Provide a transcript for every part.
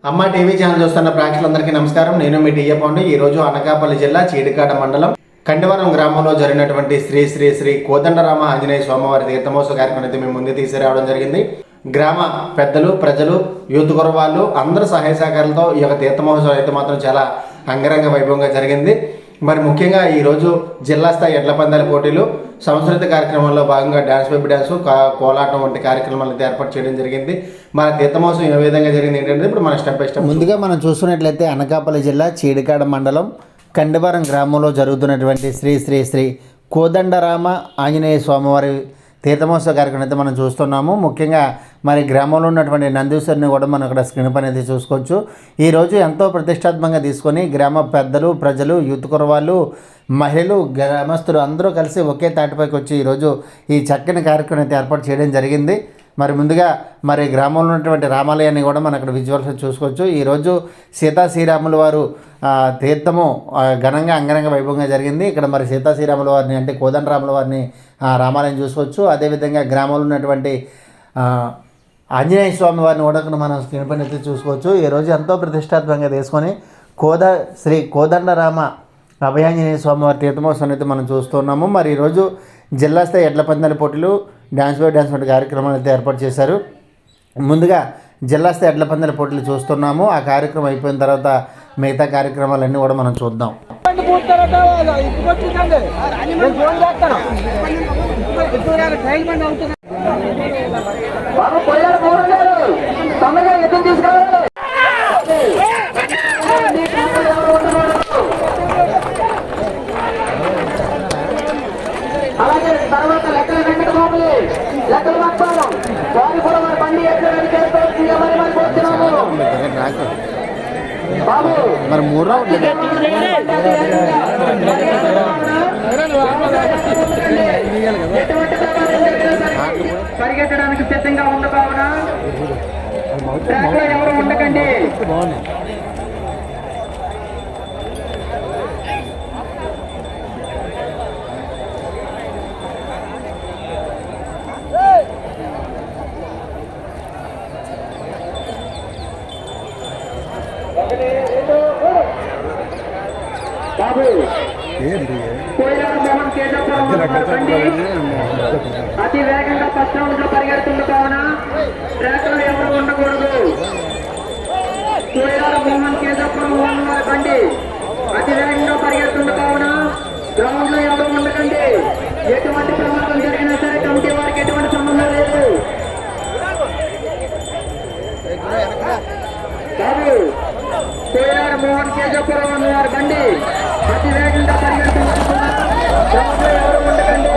అమ్మ TV channel చూస్తున్న ప్రేక్షకులందరికీ నమస్కారం. నేను మీ టీయపండు. ఈరోజు అనకాపల్లి జిల్లా చీడికాడ మండలం కండివరం గ్రామంలో జరిగినటువంటి శ్రీ శ్రీ శ్రీ కోదండరామ ఆంజనేయ స్వామివారి తీర్థమోత్సవ కార్యక్రమం అయితే మేము ముందు తీసుకురావడం జరిగింది. గ్రామ పెద్దలు, ప్రజలు, యూత్ కురవాళ్ళు అందరూ సహాయ సహకారాలతో ఈ యొక్క తీర్థమోత్సవం అయితే మాత్రం చాలా అంగరంగ వైభవంగా జరిగింది. మరి ముఖ్యంగా ఈరోజు జిల్లా స్థాయి ఎడ్ల పందాల పోటీలు, సంస్కృతి కార్యక్రమంలో భాగంగా డ్యాన్స్ బేబీ డ్యాన్సు, కోలాటం వంటి కార్యక్రమాలు అయితే ఏర్పాటు చేయడం జరిగింది. మన తీర్థమోత్సవం ఏ విధంగా జరిగింది ఏంటంటే ఇప్పుడు మన స్టెప్ బై స్టెప్ ముందుగా మనం చూసుకున్నట్లయితే అనకాపల్లి జిల్లా చీడికాడ మండలం కండివరం గ్రామంలో జరుగుతున్నటువంటి శ్రీ శ్రీ శ్రీ కోదండరామ ఆంజనేయ స్వామివారి తీర్థమోత్సవ కార్యక్రమం అయితే మనం చూస్తున్నాము. ముఖ్యంగా మరి గ్రామంలో ఉన్నటువంటి నందీశ్వరిని కూడా మనం అక్కడ స్క్రీన్ పైన అయితే చూసుకోవచ్చు. ఈరోజు ఎంతో ప్రతిష్టాత్మకంగా తీసుకొని గ్రామ పెద్దలు, ప్రజలు, యూత్ కురవాళ్ళు, మహిళలు, గ్రామస్తులు అందరూ కలిసి ఒకే తాటిపైకి వచ్చి ఈరోజు ఈ చక్కని కార్యక్రమం అయితే ఏర్పాటు చేయడం జరిగింది. మరి ముందుగా మరి గ్రామంలో ఉన్నటువంటి రామాలయాన్ని కూడా మనం అక్కడ విజువల్స్ చూసుకోవచ్చు. ఈరోజు సీతా శ్రీరాముల వారు తీర్థము ఘనంగా అంగరంగ వైభవంగా జరిగింది. ఇక్కడ మరి సీతా శ్రీరాముల వారిని అంటే కోదండరాముల వారిని రామాలయం చూసుకోవచ్చు. అదేవిధంగా గ్రామంలో ఉన్నటువంటి ఆంజనేయ స్వామి వారిని కూడా మనం స్క్రీన్ పైన అయితే చూసుకోవచ్చు. ఈరోజు ఎంతో ప్రతిష్టాత్మకంగా తీసుకొని శ్రీ కోదండరామ అభయాంజనేయ స్వామి వారి తీర్థమోత్సవం అయితే మనం చూస్తున్నాము. మరి ఈరోజు జిల్లా స్థాయి ఎడ్ల పందాల పోటీలు, డ్యాన్స్ బై డ్యాన్స్ వంటి కార్యక్రమాలు అయితే ఏర్పాటు చేశారు. ముందుగా జిల్లా స్థాయి ఎడ్ల పందాల పోటీలు చూస్తున్నాము. ఆ కార్యక్రమం అయిపోయిన తర్వాత మిగతా కార్యక్రమాలన్నీ కూడా మనం చూద్దాం. అలాగే తర్వాత లెక్కల వెంకటబాబుని లెక్కలు మాట్లాడడం వారి కూడా మన బండి ఎట్లని చేస్తామని మరి కోరుతున్నాము. బాబు మరి మూడు పరిగెత్తడానికి సిద్ధంగా ఉన్న భావన ఎవరు ఉండకండి. బాబు మోహన్ కేశవపురం అతి వేగంగా ఫస్ట్ రౌండ్ లో పరిగెడుతున్న కావున ట్రాక్లో ఎవరు ఉండకూడదు. మోహన్ కేశవపురం వారి బండి అతి వేగంగా పరిగెడుతున్న కావున గ్రౌండ్ లో ఎవరు ఉండకండి. ఎటువంటి ప్రమాదం జరిగినా సరే కమిటీ వారికి ఎటువంటి సంబంధం లేదు. బాబు కోయారు మోహన్ కేశవపురం వారి బండి అతి వేగంగా పరిగెడుతున్నారు. ఎవరు ఉండకండి.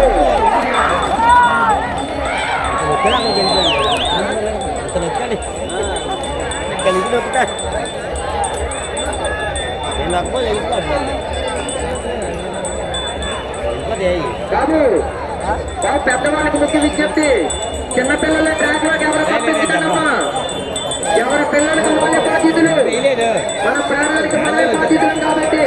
బాబు పెద్దవాళ్ళకి ముఖ్య విజ్ఞప్తి, చిన్నపిల్లల ట్రాక్ లోకి ఎవరు పంపించదమ్మా. ఎవరి పిల్లలకు వాళ్ళ బాధ్యతలు, మన ప్రాణానికి మనమే బాధ్యతలు కాబట్టి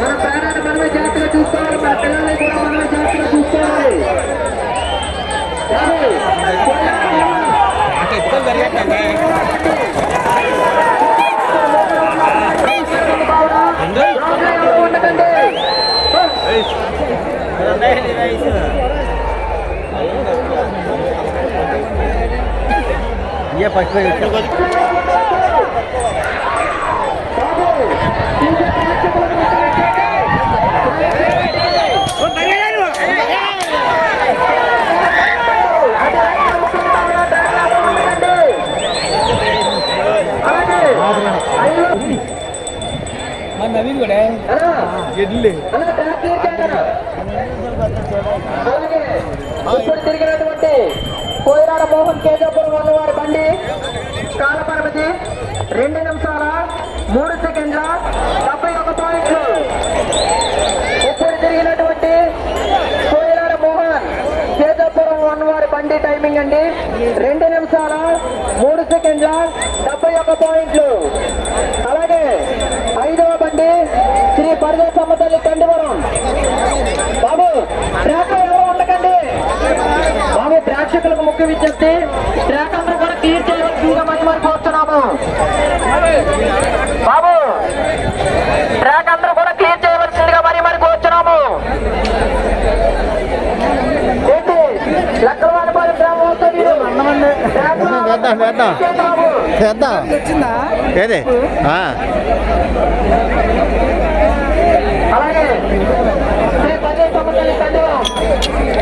మన ప్రాణాన్ని మనమే జాగ్రత్తగా చూసుకోవాలి. మన పిల్లల్ని కూడా మనమే జాగ్రత్తగా చూసుకోవాలి. ఉండకండి. ये पक्ष నవీన్ కూడా ఇప్పుడు తిరిగినటువంటి కోయిరాడ మోహన్ కేశవపురం ఉన్నవారి బండి కాల పరిమితి 2 నిమిషాల 3 సెకండ్ల 71 పాయింట్లు. ఇప్పుడు తిరిగినటువంటి కోయిరాడ మోహన్ కేశవపురం ఉన్నవారి బండి టైమింగ్ అండి 2 నిమిషాల 3 సెకండ్ల 71 పాయింట్లు. అలాగే 5వ బండి శ్రీ పరదేశమ్మ తల్లి కండివరం. బాబు ట్రాక్ ఎవరు ఉండకండి. బాబు ప్రేక్షకులకు ముఖ్య విజ్ఞప్తి, ట్రాక్ అందరూ కూడా క్లియర్ చేయవలసిందిగా మరి కోరుతున్నాము. బాబు ట్రాక్ అందరూ కూడా క్లియర్ చేయవలసిందిగా మరి కూర్చున్నాము. ఏంటి లక్కలవారిపాలెం గ్రామం వస్తే మీరు ఏదే అలాగే శ్రీ పదే తొమ్మిది కండివం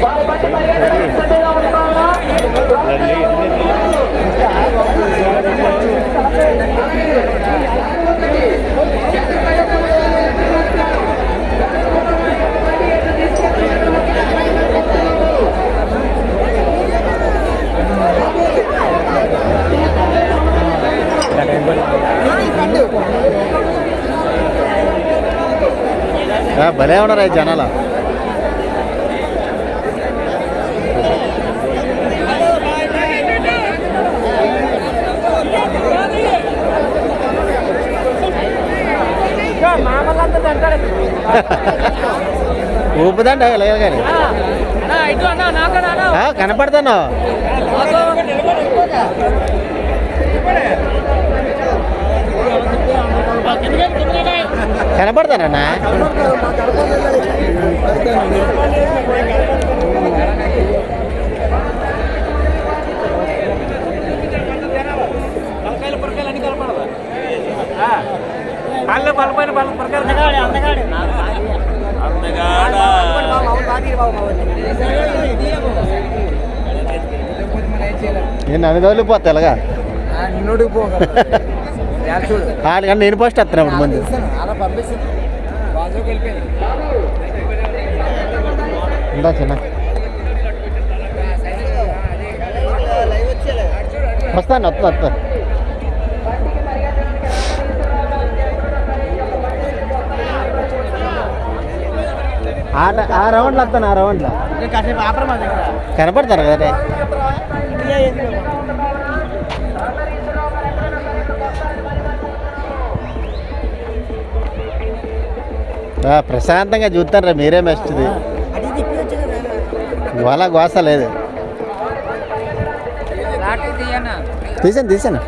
వారి బట్టి పరిగెత్తగా ఉంటారా. భలే ఉన్నారు జనాల. ఊపుదండ కానీ కనపడతాను. కనపడతానన్నా నేను అనుకోలేకపోతా ఎలాగా కానీ నేను ఫస్ట్ వస్తాను అప్పుడు ముందు. ఉందా చిన్న వస్తాను వస్తా ఆ రౌండ్లో వస్తాను. ఆ రౌండ్లో కనపడతాను కదా. ప్రశాంతంగా చూస్తారా మీరే బెస్ట్ది. ఇవాళ గోస లేదు. తీసాను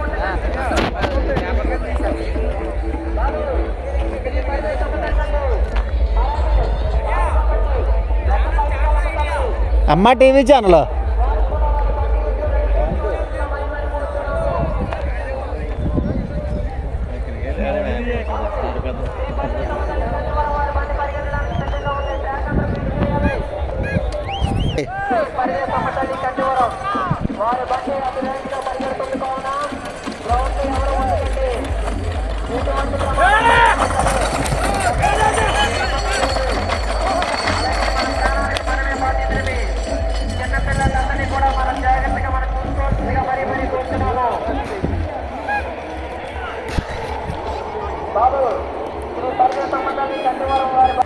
అమ్మ టీవీ ఛానల్. చిన్నపిల్లలందరినీ కూడా మనం జాగ్రత్తగా మనం చూసుకోవాల్సిందిగా మరి కూర్చున్నాము. బాబు శ్రీ పరిచయ సంబంధాన్ని కంటివారం వారి బాబు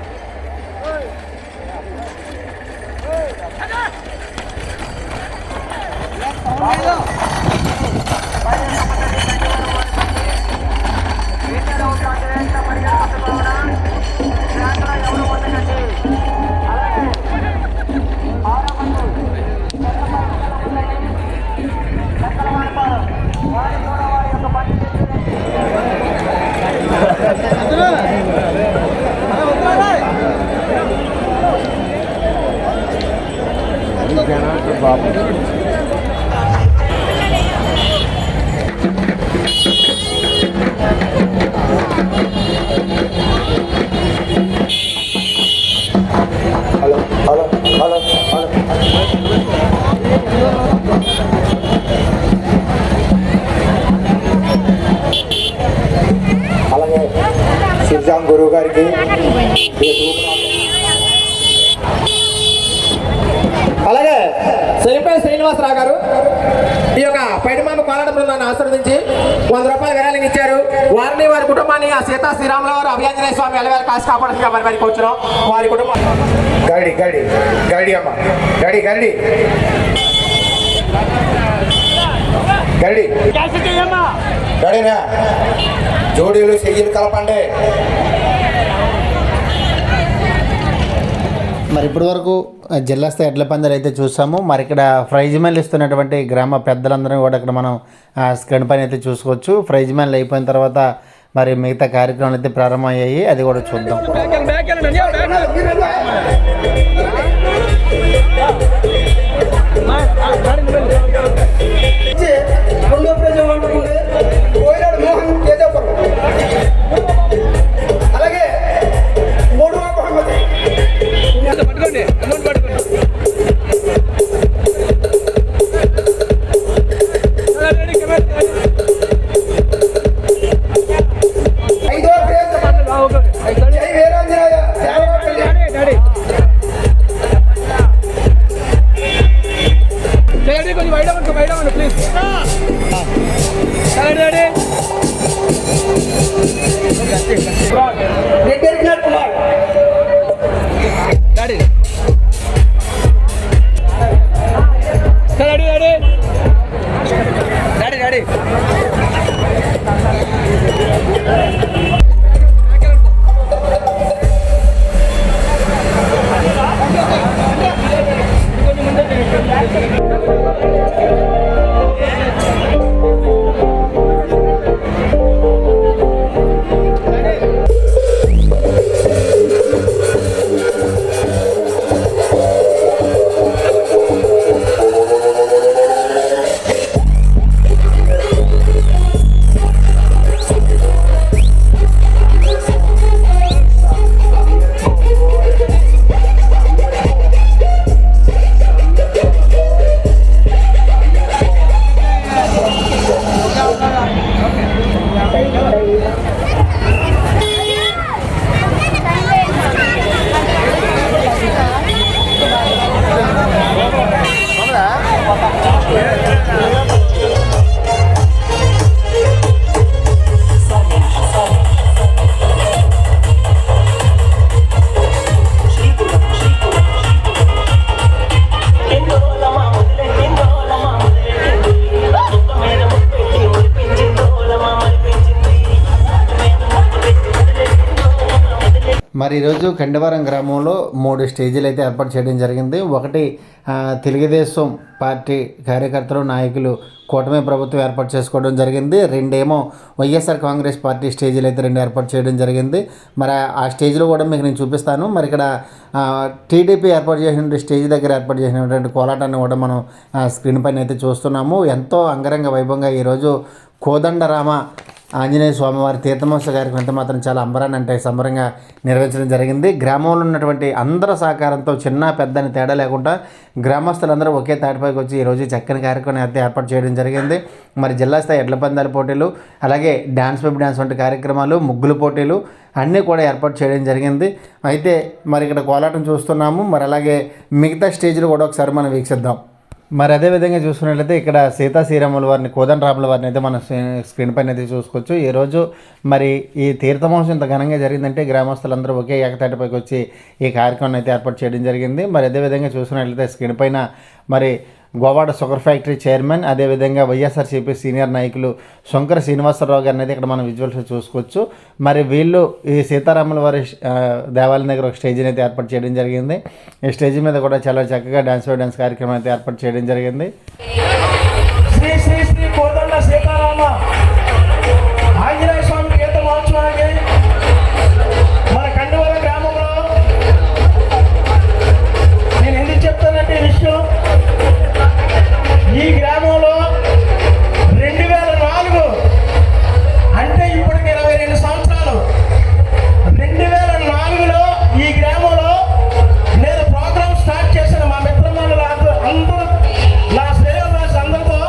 అలాగే సిర్జాం గురువు గారికి, అలాగే శ్రీపేట శ్రీనివాసరావు గారు ఈ యొక్క పైడిమామ కోలాట బృందాన్ని ఆశీర్వదించి 100 రూపాయలు విరాళం ఇచ్చారు. వారిని వారి కుటుంబాన్ని ఆ సీతా శ్రీరాముల వారు అభయాంజనేయ స్వామి ఎలవేళ కాసి కాపాడుతుందిగా మరి కూర్చున్నాం. వారి కుటుంబం గడి గడి గడి అమ్మ గడి గడి గడి గడినా జోడీలు చెయ్యలు కలపండి. మరి ఇప్పటి వరకు జిల్లా స్థాయి ఎడ్ల పందాలు అయితే చూసాము. మరి ఇక్కడ ప్రైజ్ మ్యాన్లు ఇస్తున్నటువంటి గ్రామ పెద్దలందరూ కూడా ఇక్కడ మనం స్క్రీన్ పైన అయితే చూసుకోవచ్చు. ప్రైజ్ మ్యాన్లు అయిపోయిన తర్వాత మరి మిగతా కార్యక్రమాలు అయితే ప్రారంభమయ్యాయి, అది కూడా చూద్దాం. అలాగే మూడవ బహుమతి పట్టుకోండి, అమౌంట్ పట్టుకోండి. ఐదో జై వీరాంజనేయ కొంచెం బయట ప్లీజ్. మరి ఈరోజు కండవరం గ్రామంలో 3 స్టేజీలు అయితే ఏర్పాటు చేయడం జరిగింది. ఒకటి తెలుగుదేశం పార్టీ కార్యకర్తలు నాయకులు కూటమి ప్రభుత్వం ఏర్పాటు చేసుకోవడం జరిగింది. రెండేమో వైఎస్ఆర్ కాంగ్రెస్ పార్టీ స్టేజీలు అయితే 2 ఏర్పాటు చేయడం జరిగింది. మరి ఆ స్టేజ్లో కూడా మీకు నేను చూపిస్తాను. మరి ఇక్కడ టీడీపీ ఏర్పాటు చేసిన స్టేజ్ దగ్గర ఏర్పాటు చేసినటువంటి కోలాటాన్ని కూడా మనం స్క్రీన్ పైన అయితే చూస్తున్నాము. ఎంతో అంగరంగ వైభవంగా ఈరోజు కోదండరామ ఆంజనేయ స్వామివారి తీర్థమోత్సవ కార్యక్రమం అయితే మాత్రం చాలా అంబరాన్ని అంటే సంబరంగా నిర్వహించడం జరిగింది. గ్రామంలో ఉన్నటువంటి అందరి సహకారంతో చిన్న పెద్ద అని తేడా లేకుండా గ్రామస్తులందరూ ఒకే తాటిపైకి వచ్చి ఈరోజు చక్కని కార్యక్రమం అయితే ఏర్పాటు చేయడం జరిగింది. మరి జిల్లా స్థాయి ఎడ్ల పందాల పోటీలు, అలాగే డ్యాన్స్ పెప్ డ్యాన్స్ వంటి కార్యక్రమాలు, ముగ్గులు పోటీలు అన్నీ కూడా ఏర్పాటు చేయడం జరిగింది. అయితే మరి ఇక్కడ కోలాటం చూస్తున్నాము. మరి అలాగే మిగతా స్టేజ్లు కూడా ఒకసారి మనం వీక్షిద్దాం. మరి అదేవిధంగా చూసుకున్నట్లయితే ఇక్కడ సీతా శ్రీరాముల వారిని, కోదండరాముల వారిని అయితే మనం స్క్రీన్ పైన అయితే చూసుకోవచ్చు. ఈరోజు మరి ఈ తీర్థమోత్సవం ఇంత ఘనంగా జరిగిందంటే గ్రామస్తులందరూ ఒకే ఏకతాటిపైకి వచ్చి ఈ కార్యక్రమాన్ని అయితే ఏర్పాటు చేయడం జరిగింది. మరి అదేవిధంగా చూసుకున్నట్లయితే స్క్రీన్ పైన మరి గోవాడ షుగర్ ఫ్యాక్టరీ చైర్మన్, అదేవిధంగా వైఎస్ఆర్సీపీ సీనియర్ నాయకులు శంకర శ్రీనివాసరావు గారిని అయితే ఇక్కడ మనం విజువల్స్ చూసుకోవచ్చు. మరి వీళ్ళు ఈ సీతారాముల వారి దేవాలయం దగ్గర ఒక స్టేజ్ని అయితే ఏర్పాటు చేయడం జరిగింది. ఈ స్టేజ్ మీద కూడా చాలా చక్కగా డ్యాన్స్ కార్యక్రమం అయితే ఏర్పాటు చేయడం జరిగింది. శ్రీ శ్రీ శ్రీ కోదండ సీతారామ ఆంజనేయ స్వామి తీర్థ మహోత్సవానికి మన కండవరం గ్రామంలో నేను ఎందుకు చెప్తానంటే ఈ విషయం, ఈ గ్రామంలో 2004 అంటే ఇప్పటికి 22 సంవత్సరాలు, 2004లో ఈ గ్రామంలో నేను ప్రోగ్రామ్ స్టార్ట్ చేశాను. మా మిత్రమణులు అందరూ నా శ్రేయోభిలాషులు అందరితో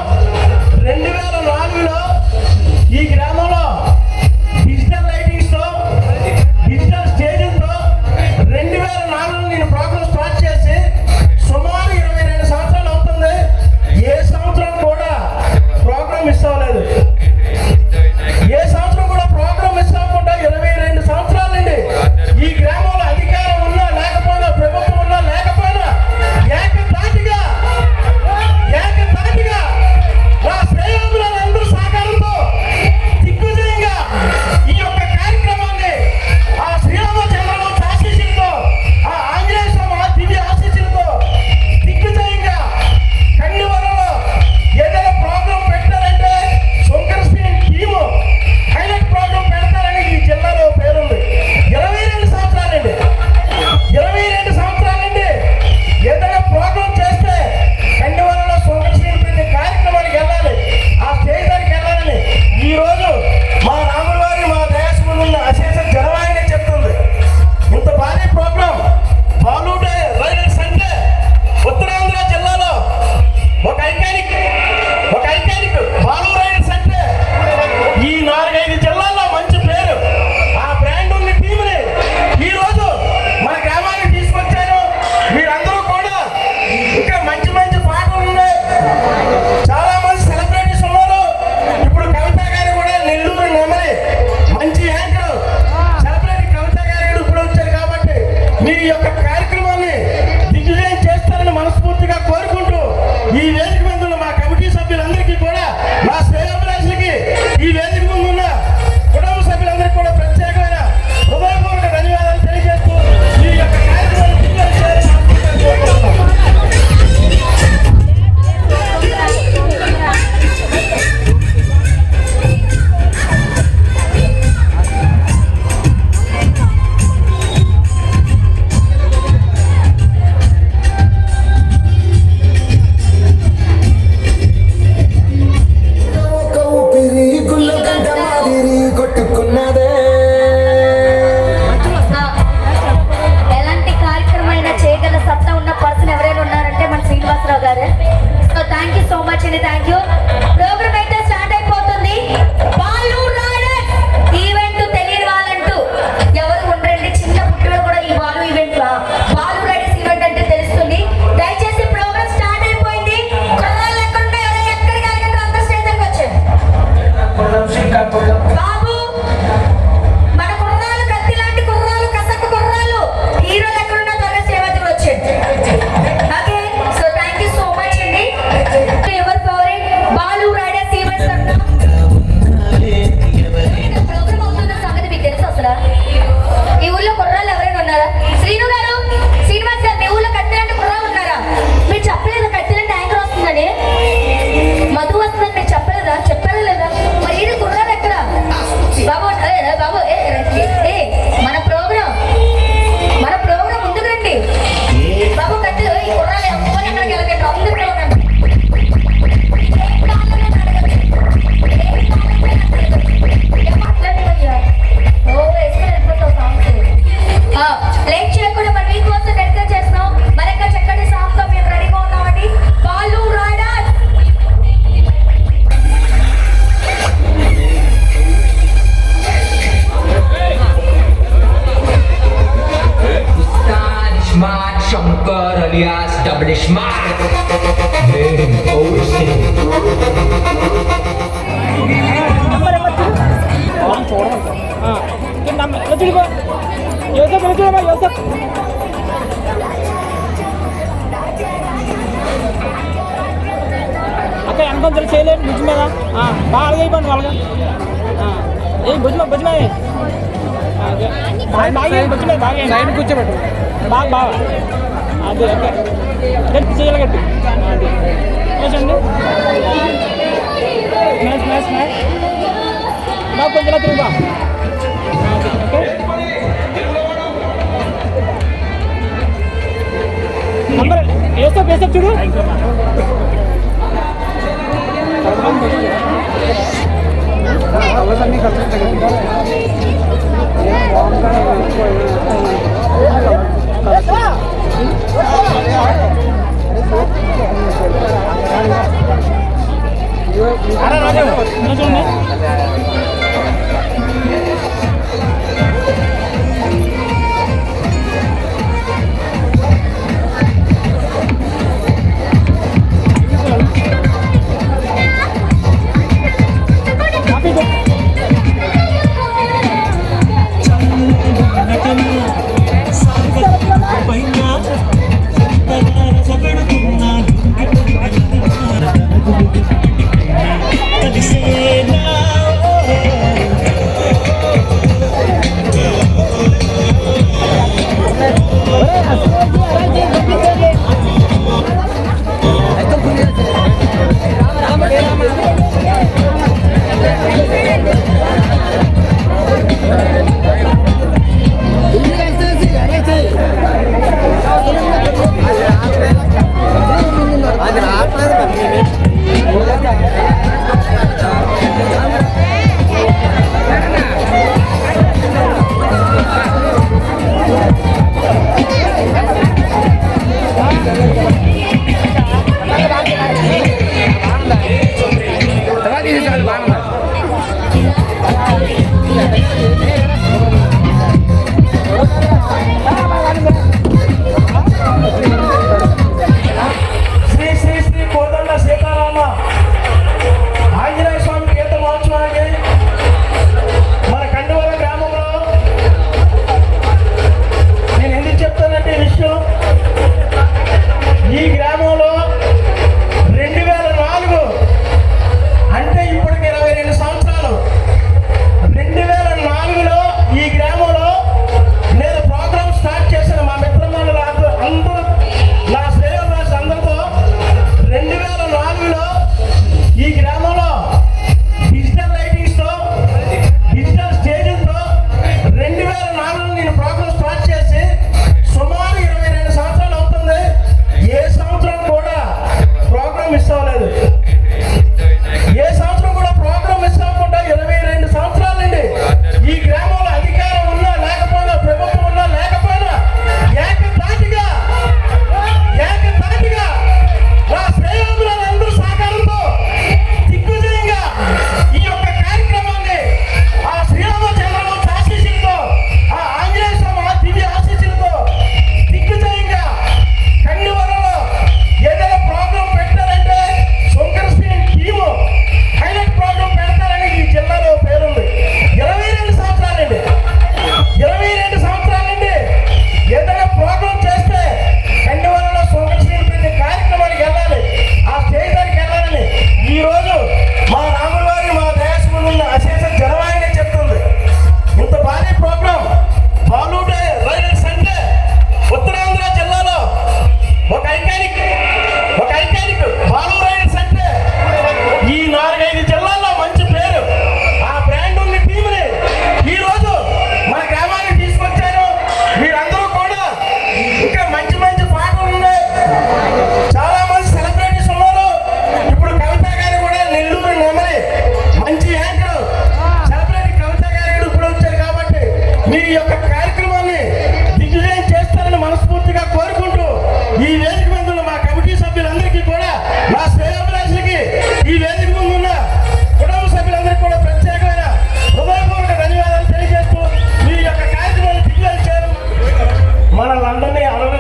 somebody smile. Hey, always అక్కడ అనుకుంటారు చేయలేదు భుజం మీద బాగా అడిగైపోండి వాళ్ళగా ఏ భుజమ భుజమే బాగా భుజం మీద బాగా సైడ్ కూర్చోబెట్టు బాగా బాగా అదే ఓకే గట్టి చేయాలి గట్టి అది చూసండి స్మాష్ స్మాష్ స్మాష్ బాగా కొంచెం తిరుగుబా ఓకే నంబర్ వేస్తా చూడు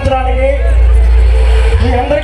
చూడండి మీ అందరికీ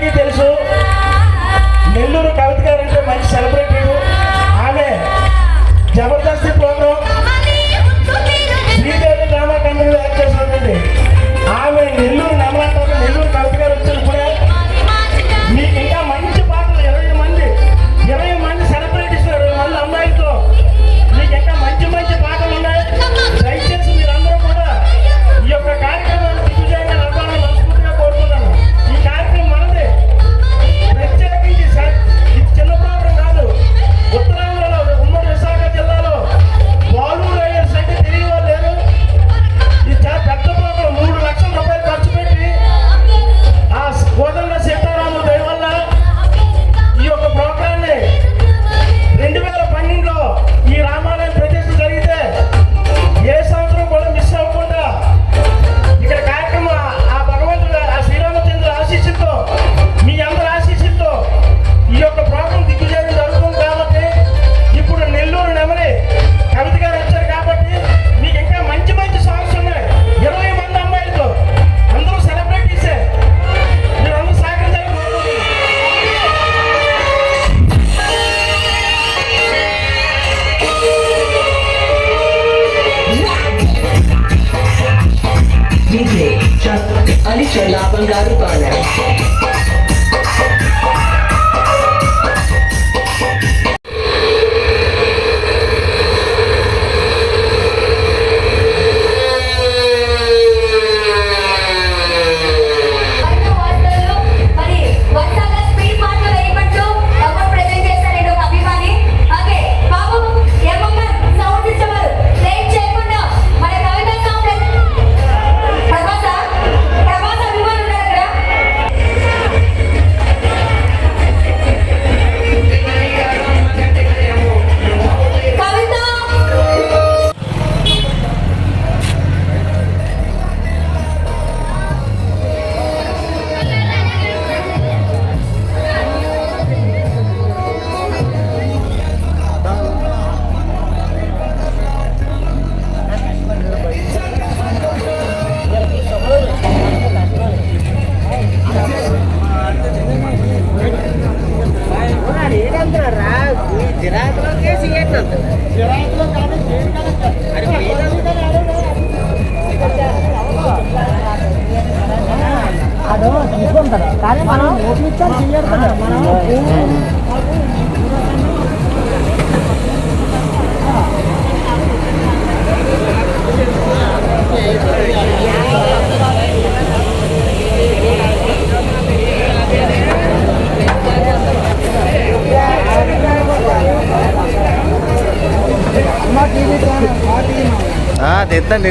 తెస్తాను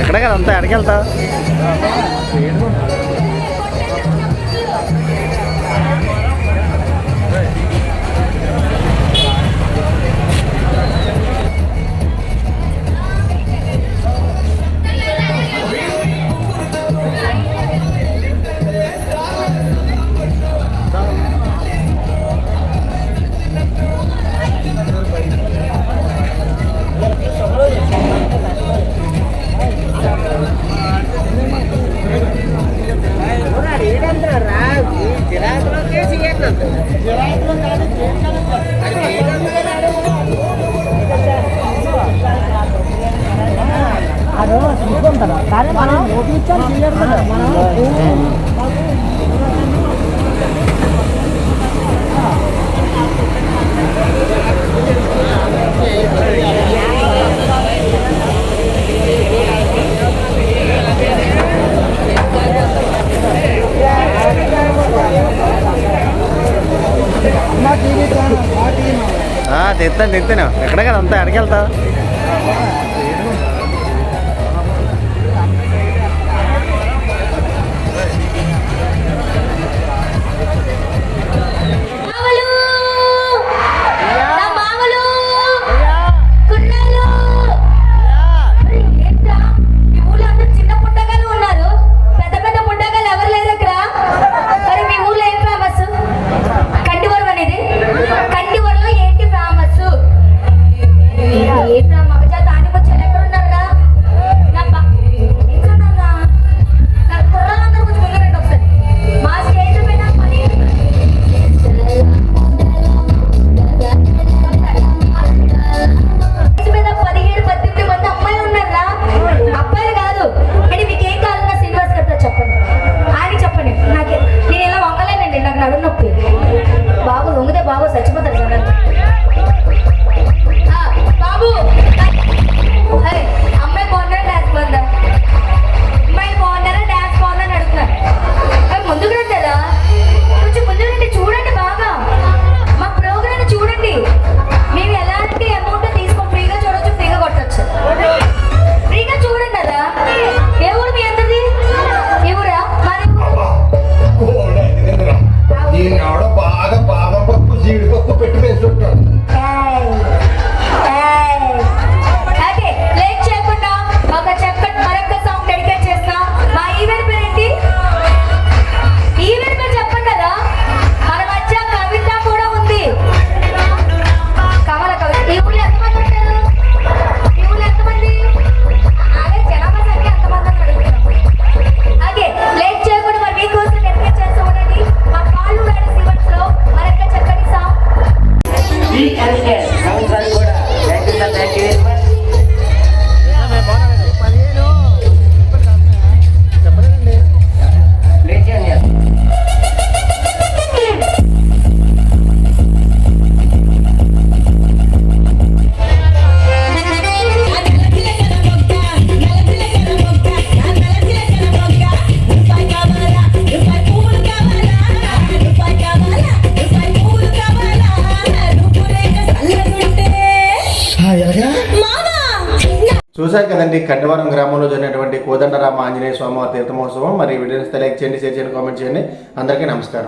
ఎక్కడ కదా అంతా ఎక్కడికి వెళ్తావు? కానీ మనం ఓటు ఇచ్చాను క్లియర్ మనం తెస్తాను ఎక్కడ కదా అంతా ఎక్కడికి వెళ్తావు? చూశారు కదండి కండవరం గ్రామంలో జరిగినటువంటి కోదండరామ ఆంజనేయ స్వామివారి తీర్థమోత్సవం. మరి వీడియోని లైక్ చేయండి, షేర్ చేయండి, కామెంట్ చేయండి. అందరికీ నమస్కారం.